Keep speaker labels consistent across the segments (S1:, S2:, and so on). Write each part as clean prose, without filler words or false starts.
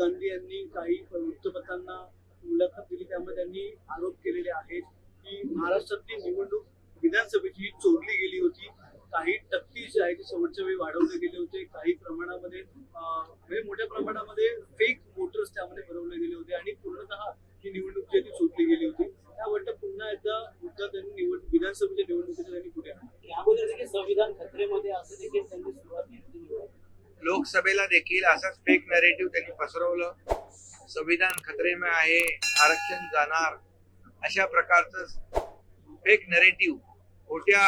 S1: गांधी यांनी काही वृत्तपत्रांना मुलाखत दिली, त्यामध्ये त्यांनी आरोप केलेले आहेत की महाराष्ट्रातली निवडणूक विधानसभेची चोरली गेली होती. काही टक्के जे आहे ते शेवटच्या वेळी वाढवले गेले होते. काही प्रमाणामध्ये म्हणजे मोठ्या प्रमाणामध्ये फेक वोटर्स त्यामध्ये बनवले गेले होते आणि पूर्णतः ही निवडणूक जी आहे ती चोरली गेली होती. त्यावर पुन्हा एकदा मुद्दा त्यांनी विधानसभेच्या निवडणुकीचा त्यांनी पुढे आणला.
S2: यामध्ये देखील संविधान खतरेमध्ये असं देखील त्यांनी सुरुवात केली.
S3: लोकसभेला देखील असाच फेक नॅरेटिव्ह त्यांनी पसरवलं. संविधान खतरे में आहे, आरक्षण जाणार, अशा प्रकारचं फेक नॅरेटिव्ह, खोट्या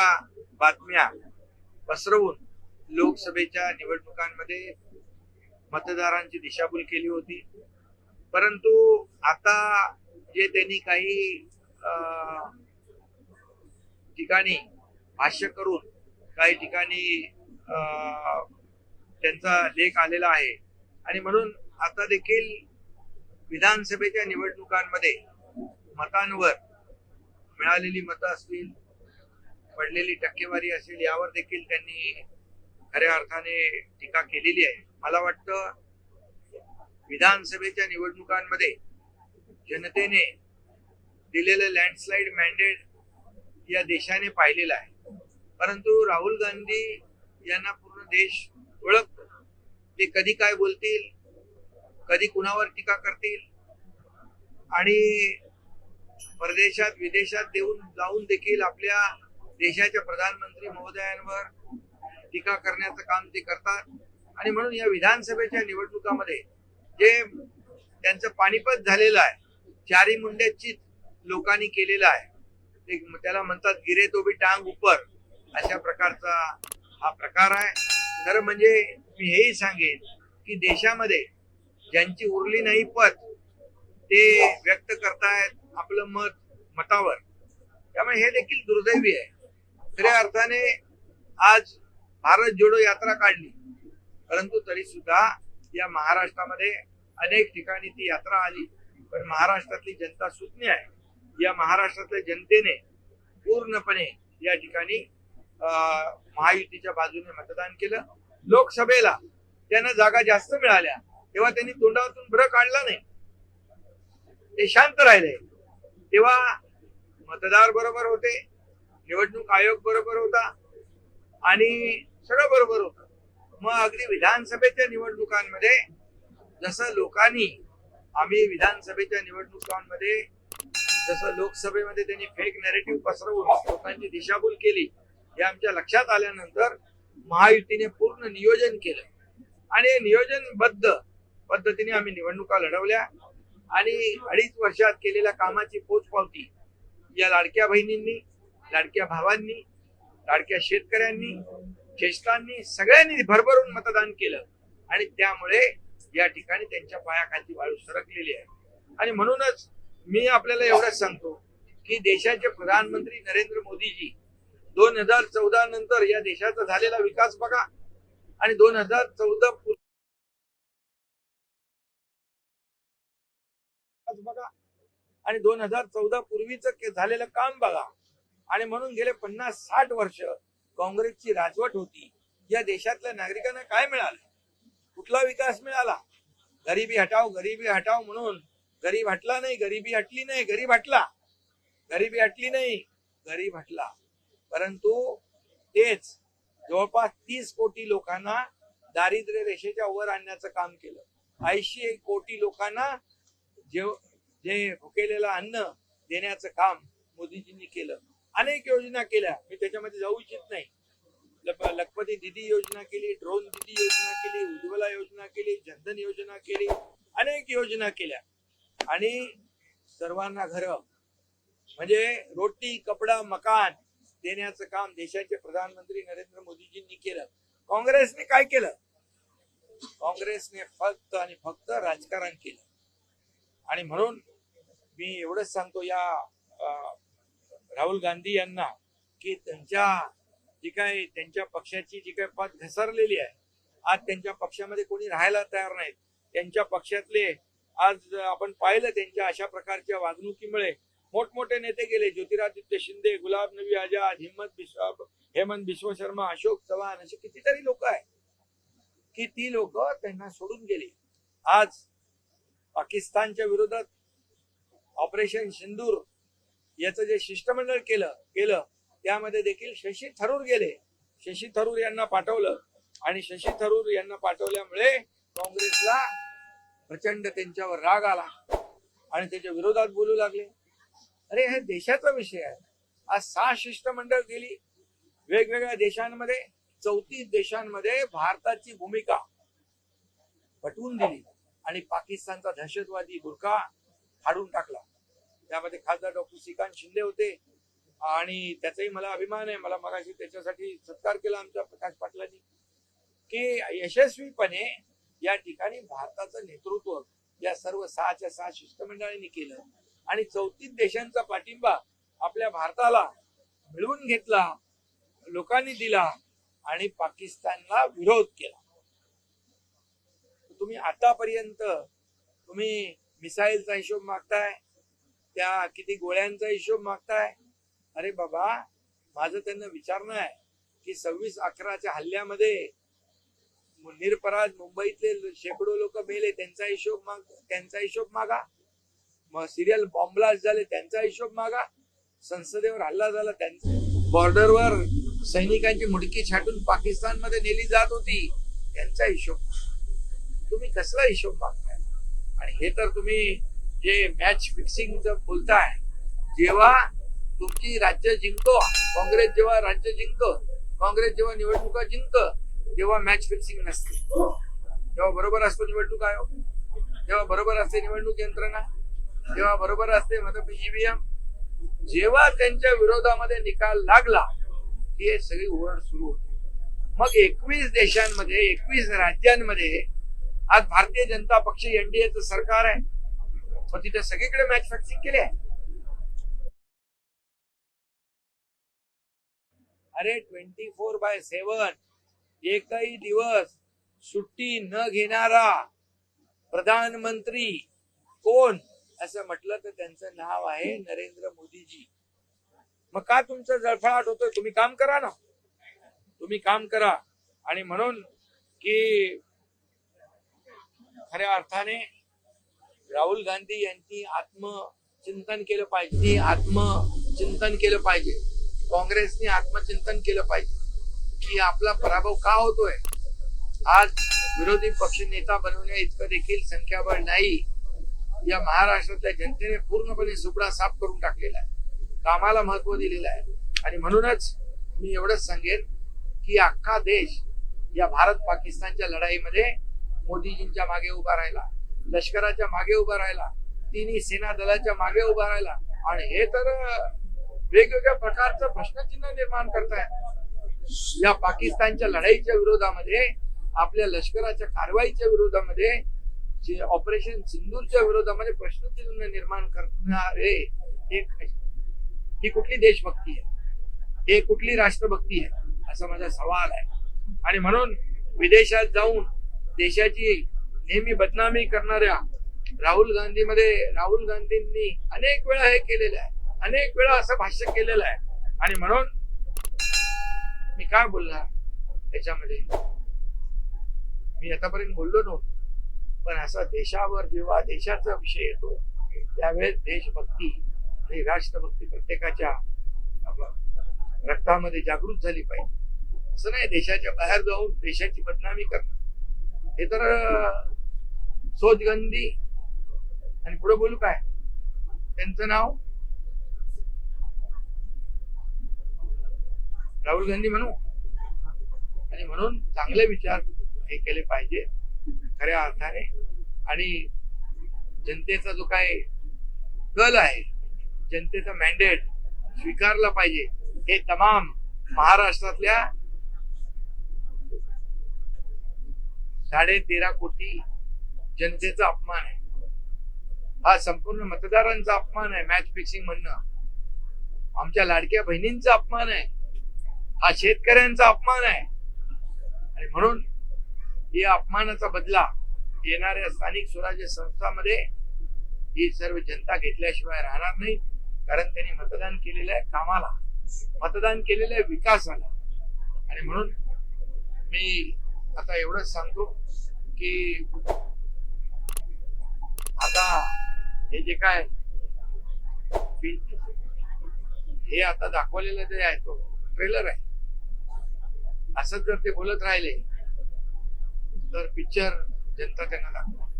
S3: बातम्या पसरवून लोकसभेच्या निवडणुकांमध्ये मतदारांची दिशाभूल केली होती. परंतु आता जे त्यांनी काही ठिकाणी भाष्य करून काही ठिकाणी त्यांचा लेख आलेला आहे आणि म्हणून आता देखील विधानसभेच्या निवडणुकांमध्ये मतांवर मिळालेली मतं असतील, पडलेली टक्केवारी असेल, यावर देखील त्यांनी खऱ्या अर्थाने टीका केलेली आहे. मला वाटतं विधानसभेच्या निवडणुकांमध्ये जनतेने दिलेलं लँडस्लाइड मॅन्डेट या देशाने पाहिलेलं आहे. परंतु राहुल गांधी यांना पूर्ण देश ओळखतो. ते कधी काय बोलतील, कधी कुणावर टीका करतील आणि परदेशात विदेशात जाऊन देखील आपल्या देशाच्या प्रधानमंत्री महोदयांवर टीका करण्याचं काम ते करतात. आणि म्हणून या विधानसभेच्या निवडणुकामध्ये जे त्यांचं पानिपत झालेलं आहे, चारी मुंडेची लोकांनी केलेलं आहे, ते त्याला म्हणतात गिरे तो भी टांग ऊपर, अशा प्रकारचा हा प्रकार आहे. खरं म्हणजे मी हेही सांगेन की देशामध्ये ज्यांची उरली नाही पत ते व्यक्त करतायत आपलं मतावर, त्यामुळे हे देखील दुर्दैवी आहे. खऱ्या अर्थाने आज भारत जोडो यात्रा काढली, परंतु तरी सुद्धा या महाराष्ट्रामध्ये अनेक ठिकाणी ती यात्रा आली. पण महाराष्ट्रातली जनता सुज्ञ आहे. या महाराष्ट्रातल्या जनतेने पूर्णपणे या ठिकाणी महायुतीच्या बाजूने मतदान केलं. लोकसभेला त्यांना जागा जास्त मिळाल्या तेव्हा त्यांनी तोंडातून भर काढला नाही, ते शांत राहिले. तेव्हा मतदार बरोबर होते, निवडणूक आयोग बरोबर होता आणि सगळं बरोबर होतं. मग अगदी विधानसभेच्या निवडणुकांमध्ये जसं लोकांनी आम्ही विधानसभेच्या निवडणुकांमध्ये जसं लोकसभेमध्ये त्यांनी फेक नॅरेटिव्ह पसरवून लोकांची दिशाभूल केली, हे आमच्या लक्षात आल्यानंतर महायुतीने पूर्ण नियोजन केलं आणि नियोजनबद्ध पद्धतीने आम्ही निवडणुका लढवल्या आणि 2.5 वर्षात केलेल्या कामाची पोचपावती या लाडक्या बहिणींनी, लाडक्या भावांनी, लाडक्या शेतकऱ्यांनी, ज्येष्ठांनी सगळ्यांनी भरभरून मतदान केलं आणि त्यामुळे या ठिकाणी त्यांच्या पायाखालची वाळू सरकलेली आहे. आणि म्हणूनच मी आपल्याला एवढंच सांगतो की देशाचे प्रधानमंत्री नरेंद्र मोदीजी 2014 नंतर या देशाचा झालेला विकास बघा आणि 2014 बघा आणि 2014 पूर्वीचं झालेलं काम बघा. आणि म्हणून गेले 50-60 वर्ष काँग्रेसची राजवट होती. या देशातल्या नागरिकांना काय मिळालं? कुठला विकास मिळाला? गरिबी हटाव, गरिबी हटाव म्हणून गरीब हटला नाही, गरिबी हटली नाही, गरीब हटला. गरिबी हटली नाही, गरीब हटला. परंतु तेच जवळपास 30 कोटी लोकांना दारिद्र्य रेषेच्या वर आणण्याचं काम केलं. 80 कोटी लोकांना जे भुकेलेलं अन्न देण्याचं काम मोदीजींनी केलं. अनेक योजना केल्या, मी त्याच्यामध्ये जाऊ इच्छित नाही. लखपती दीदी योजना केली, ड्रोन दीदी योजना केली, उज्ज्वला योजना केली, जनधन योजना केली, अनेक योजना केल्या आणि सर्वांना घर म्हणजे रोटी कपडा मकान देण्याचं काम देशाचे प्रधानमंत्री नरेंद्र मोदीजींनी केलं. काँग्रेसने काय केलं? काँग्रेसने फक्त आणि फक्त राजकारण केलं. आणि म्हणून मी एवढंच सांगतो या राहुल गांधी यांना की त्यांच्या जी काय त्यांच्या पक्षाची जी काय पत घसरलेली आहे, आज त्यांच्या पक्षामध्ये कोणी राहायला तयार नाहीत. त्यांच्या पक्षातले आज आपण पाहिलं त्यांच्या अशा प्रकारच्या वागणुकीमुळे मोठमोठे नेते गेले. ज्योतिरादित्य शिंदे, गुलाब नबी आझाद, हेमंत बिश्व शर्मा, अशोक चव्हाण, असे कितीतरी लोक आहेत की ती लोक त्यांना सोडून गेली. आज पाकिस्तानच्या विरोधात ऑपरेशन सिंदूर याचं जे शिष्टमंडळ केलं त्यामध्ये देखील शशी थरूर गेले. शशी थरूर यांना पाठवलं आणि शशी थरूर यांना पाठवल्यामुळे काँग्रेसला प्रचंड त्यांच्यावर राग आला आणि त्याच्या विरोधात बोलू लागले. अरे हे देशाचा विषय आहे. आज 6 शिष्टमंडळ गेली वेगवेगळ्या देशांमध्ये, 34 देशांमध्ये भारताची भूमिका पटवून दिली आणि पाकिस्तानचा दहशतवादी बुरखा फाडून टाकला. त्यामध्ये खासदार डॉक्टर श्रीकांत शिंदे होते आणि त्याचाही मला अभिमान आहे. मला मगाशी त्याच्यासाठी सत्कार केला आमच्या प्रकाश पाटलांनी की यशस्वीपणे या ठिकाणी भारताचं नेतृत्व या सर्व 6च्या 6 शिष्टमंडळांनी केलं आणि 34 देशांचा पाठिंबा आपल्या भारताला मिळवून घेतला, लोकांनी दिला आणि पाकिस्तानला विरोध केला. तुम्ही आतापर्यंत तुम्ही मिसाईलचा हिशोब मागताय, त्या किती गोळ्यांचा हिशोब मागताय. अरे बाबा, माझं त्यांना विचारणं आहे की 26/11च्या हल्ल्यामध्ये निरपराध मुंबईतले शेकडो लोक मेले, त्यांचा हिशोब मागा. मग सिरियल बॉम्ब ब्लास्ट झाले, त्यांचा हिशोब मागा. संसदेवर हल्ला झाला, त्यांचा. बॉर्डरवर सैनिकांची मुडकी छाटून पाकिस्तानमध्ये नेली जात होती, त्यांचा हिशोब. तुम्ही कसला हिशोब मागताय? आणि हे तर तुम्ही जे मॅच फिक्सिंगचं बोलताय, जेव्हा तुमची राज्य जिंकतो काँग्रेस, जेव्हा राज्य जिंकतो काँग्रेस, जेव्हा निवडणुका जिंकतो तेव्हा मॅच फिक्सिंग नसते. जेव्हा बरोबर असतो निवडणूक आयोग, जेव्हा बरोबर असते निवडणूक यंत्रणा, जेव्हा बरोबर असते मतलब ईव्हीएम, जेव्हा त्यांच्या विरोधामध्ये निकाल लागला की हे सगळी ओरड सुरू होते. मग 21 देशांमध्ये 21 राज्यांमध्ये आज भारतीय जनता पक्ष एनडीएचं सरकार आहे. मग तिथे सगळीकडे मॅच फिक्सिंग केली आहे. अरे 24/7 एकही दिवस सुट्टी न घेणारा प्रधानमंत्री कोण असं म्हटलं तर त्यांचं नाव आहे नरेंद्र मोदीजी. मग का तुमचं जळफळाट होतोय? तुम्ही काम करा ना, तुम्ही काम करा. आणि म्हणून की खऱ्या अर्थाने राहुल गांधी यांनी आत्मचिंतन केलं पाहिजे, काँग्रेसने आत्मचिंतन केलं पाहिजे की आपला पराभव का होतोय. आज विरोधी पक्ष नेता बनवण्या इतकं देखील संख्याबळ नाही. या महाराष्ट्रातल्या जनतेने पूर्णपणे सुपडा साफ करून टाकलेला आहे, कामाला महत्व दिलेलं आहे. आणि म्हणूनच मी एवढंच सांगेन की अख्खा देश या भारत पाकिस्तानच्या लढाईमध्ये मोदीजींच्या मागे उभा राहिला, लष्कराच्या मागे उभा राहिला, तिन्ही सेना दलाच्या मागे उभा राहिला. आणि हे तर वेगवेगळ्या प्रकारचं प्रश्नचिन्ह निर्माण करताय. या पाकिस्तानच्या लढाईच्या विरोधामध्ये, आपल्या लष्कराच्या कारवाईच्या विरोधामध्ये, जे ऑपरेशन सिंदूरच्या विरोधामध्ये प्रश्नचिन्ह निर्माण करणारे ही कुठली देशभक्ती आहे, हे कुठली राष्ट्रभक्ती आहे, असा माझा सवाल आहे. आणि म्हणून विदेशात जाऊन देशाची नेहमी बदनामी करणाऱ्या राहुल गांधींनी अनेक वेळा हे केलेलं आहे, अनेक वेळा असं भाष्य केलेलं आहे. आणि म्हणून मी काय बोलणार त्याच्यामध्ये, मी आतापर्यंत बोललो नव्हतो, पण असा देशावर जेव्हा देशाचा विषय येतो त्यावेळेस देशभक्ती आणि राष्ट्रभक्ती प्रत्येकाच्या रक्तामध्ये जागृत झाली पाहिजे. असं नाही देशाच्या बाहेर जाऊन देशाची बदनामी करणं, हे तर सोचगंदी. आणि पुढे बोलू काय, त्यांचं नाव राहुल गांधी म्हणू. आणि म्हणून चांगले विचार हे केले पाहिजे खऱ्या अर्थाने. आणि जनतेचा जो काय कल आहे, जनतेचा मॅन्डेट स्वीकारला पाहिजे. हे तमाम महाराष्ट्रातल्या 13.5 कोटी जनतेचा अपमान आहे. हा संपूर्ण मतदारांचा अपमान आहे. मॅच फिक्सिंग म्हणणं आमच्या लाडक्या बहिणींचा अपमान आहे, हा शेतकऱ्यांचा अपमान आहे. आणि म्हणून या अपमानाचा बदला येणाऱ्या स्थानिक स्वराज्य संस्थांमध्ये ही सर्व जनता घेतल्याशिवाय राहणार नाही. कारण त्यांनी मतदान केलेलं आहे कामाला, मतदान केलेलं आहे विकासाला. आणि म्हणून मी आता एवढंच सांगतो की आता हे जे काय हे आता दाखवलेलं जे आहे तो ट्रेलर आहे. असंच जर ते बोलत राहिले तर पिक्चर जनता त्यांना दाखवणार.